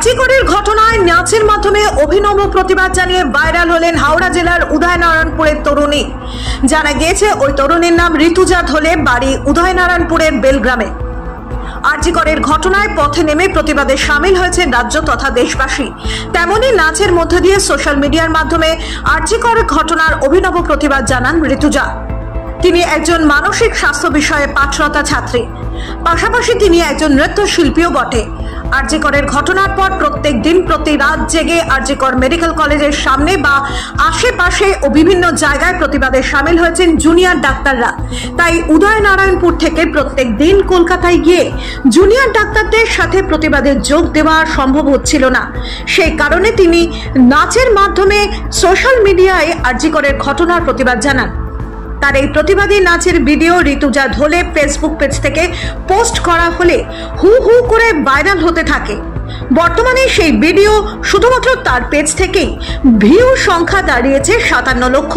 আরজিকরের ঘটনায় নাচের মাধ্যমে অভিনব প্রতিবাদ জানিয়ে ভাইরাল হলেন হাওড়া জেলার উদয়নারায়ণপুরের তরুণী। জানা গিয়েছে ওই তরুণীর নাম ঋতুজা ধলে, বাড়ি উদয়নারায়ণপুরের বেলগ্রামে। আরজিকরের ঘটনায় পথে নেমে প্রতিবাদে সামিল হয়েছে রাজ্য তথা দেশবাসী। তেমনি নাচের মধ্য দিয়ে সোশ্যাল মিডিয়ার মাধ্যমে আরজিকর ঘটনার অভিনব প্রতিবাদ জানান ঋতুজা। তিনি একজন মানসিক স্বাস্থ্য বিষয়ে পাঠরতা ছাত্রী, পাশাপাশি তিনি একজন নৃত্যশিল্পীও বটে। আরজিকরের ঘটনার পর প্রত্যেক দিন প্রতি রাত জেগে আরজিকর মেডিকেল কলেজের সামনে বা আশেপাশে ও বিভিন্ন জায়গায় প্রতিবাদে সামিল হয়েছেন জুনিয়র ডাক্তাররা। তাই উদয়নারায়ণপুর থেকে প্রত্যেক দিন কলকাতায় গিয়ে জুনিয়র ডাক্তারদের সাথে প্রতিবাদে যোগ দেওয়া সম্ভব হচ্ছিল না। সেই কারণে তিনি নাচের মাধ্যমে সোশ্যাল মিডিয়ায় আরজিকরের ঘটনার প্রতিবাদ জানান। তার এই প্রতিবাদী নাচের ভিডিও ঋতুজা ধলে ফেসবুক পেজ থেকে পোস্ট করা হলে হু হু করে ভাইরাল হতে থাকে। বর্তমানে সেই ভিডিও শুধুমাত্র তার পেজ থেকেই ভিউ সংখ্যা দাঁড়িয়েছে 57 লক্ষ।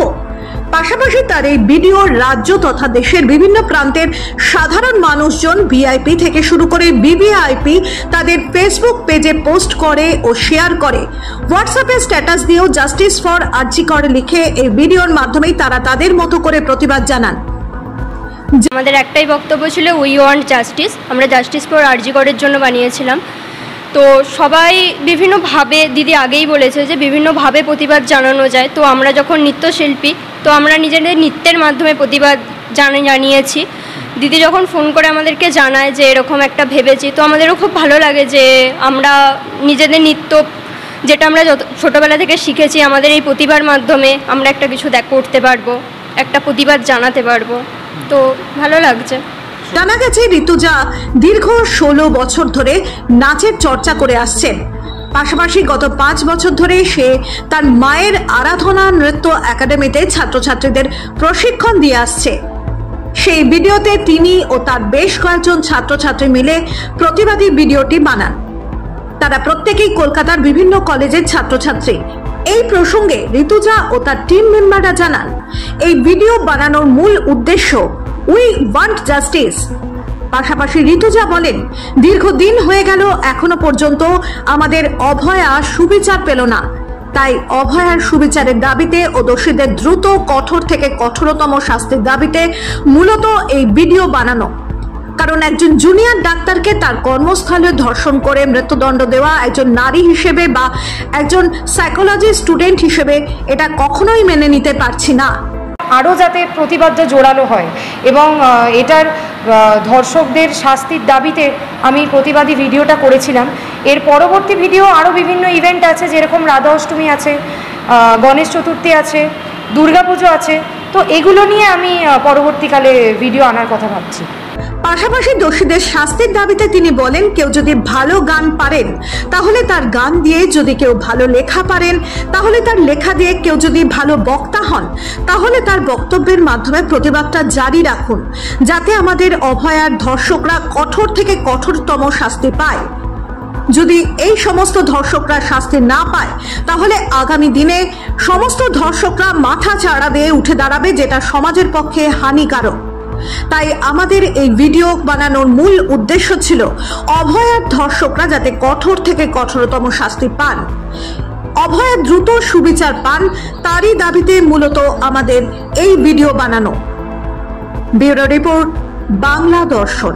পাশাপাশি তার এই ভিডিও রাজ্য তথা দেশের বিভিন্ন প্রান্তের সাধারণ মানুষজন ভিআইপি থেকে শুরু করে ভিভিআইপি তাদের ফেসবুক পেজে পোস্ট করে ও শেয়ার করে। হোয়াটসঅ্যাপে স্ট্যাটাস দিয়েও জাস্টিস ফর আরজিকর লিখে এই ভিডিওর মাধ্যমেই তারা তাদের মতো করে প্রতিবাদ জানান। আমাদের একটাই বক্তব্য ছিল উই ওয়ান্ট জাস্টিস। আমরা জাস্টিস ফর আরজিকরের জন্য বানিয়েছিলাম। তো সবাই বিভিন্নভাবে, দিদি আগেই বলেছে যে বিভিন্নভাবে প্রতিবাদ জানানো যায়। তো আমরা যখন নৃত্যশিল্পী, তো আমরা নিজেদের নৃত্যের মাধ্যমে প্রতিবাদ জানিয়েছি। দিদি যখন ফোন করে আমাদেরকে জানায় যে এরকম একটা ভেবেছি, তো আমাদেরও খুব ভালো লাগে যে আমরা নিজেদের নৃত্য, যেটা আমরা ছোটোবেলা থেকে শিখেছি, আমাদের এই প্রতিভার মাধ্যমে আমরা একটা কিছু করতে পারবো, একটা প্রতিবাদ জানাতে পারবো। তো ভালো লাগছে। জানা গেছে ঋতুজা দীর্ঘ 16 বছর ধরে নাচের চর্চা করে আসছেন। পাশাপাশি গত 5 বছর ধরে সে তার মায়ের আরাধনা নৃত্য একাডেমিতে ছাত্রছাত্রীদের প্রশিক্ষণ দিয়ে আসছে। সেই ভিডিওতে তিনি ও তার বেশ কয়েকজন ছাত্রছাত্রী মিলে প্রতিবাদী ভিডিওটি বানান। তারা প্রত্যেকেই কলকাতার বিভিন্ন কলেজের ছাত্রছাত্রী। এই প্রসঙ্গে ঋতুজা ও তার টিম মেম্বাররা জানান, এই ভিডিও বানানোর মূল উদ্দেশ্য উই ওয়ান্ট জাস্টিস। পাশাপাশি ঋতুজা বলেন, দীর্ঘদিন হয়ে গেল এখনো পর্যন্ত আমাদের অভয়া সুবিচার পেল না। তাই অভয়ার সুবিচারের দাবিতে ও দোষীদের দ্রুত কঠোর থেকে কঠোরতম শাস্তির দাবিতে মূলত এই ভিডিও বানানো। কারণ একজন জুনিয়র ডাক্তারকে তার কর্মস্থলে ধর্ষণ করে মৃত্যুদণ্ড দেওয়া একজন নারী হিসেবে বা একজন সাইকোলজি স্টুডেন্ট হিসেবে এটা কখনোই মেনে নিতে পারছি না। আরও যাতে প্রতিবাদটা জোরালো হয় এবং এটার ধর্ষকদের শাস্তির দাবিতে আমি প্রতিবাদী ভিডিওটা করেছিলাম। এর পরবর্তী ভিডিও আরও বিভিন্ন ইভেন্ট আছে, যেরকম রাধা অষ্টমী আছে, গণেশ চতুর্থী আছে, দুর্গাপুজো আছে। তো এগুলো নিয়ে আমি পরবর্তীকালে ভিডিও আনার কথা ভাবছি। পাশাপাশি দোষীদের শাস্তির দাবিতে তিনি বলেন, কেউ যদি ভালো গান পারেন তাহলে তার গান দিয়ে, যদি কেউ ভালো লেখা পারেন তাহলে তার লেখা দিয়ে, কেউ যদি ভালো বক্তা হন তাহলে তার বক্তব্যের মাধ্যমে প্রতিবাদটা জারি রাখুন, যাতে আমাদের অভয়ার ধর্ষকরা কঠোর থেকে কঠোরতম শাস্তি পায়। যদি এই সমস্ত ধর্ষকরা শাস্তি না পায় তাহলে আগামী দিনে সমস্ত ধর্ষকরা মাথা চাড়া দিয়ে উঠে দাঁড়াবে, যেটা সমাজের পক্ষে হানিকারক। তাই আমাদের এই ভিডিও বানানোর মূল উদ্দেশ্য ছিল অভয়ার ধর্ষকরা যাতে কঠোর থেকে কঠোরতম শাস্তি পান, অভয়া দ্রুত সুবিচার পান, তারই দাবিতে মূলত আমাদের এই ভিডিও বানানো। ব্যুরো রিপোর্ট, বাংলা দর্শন।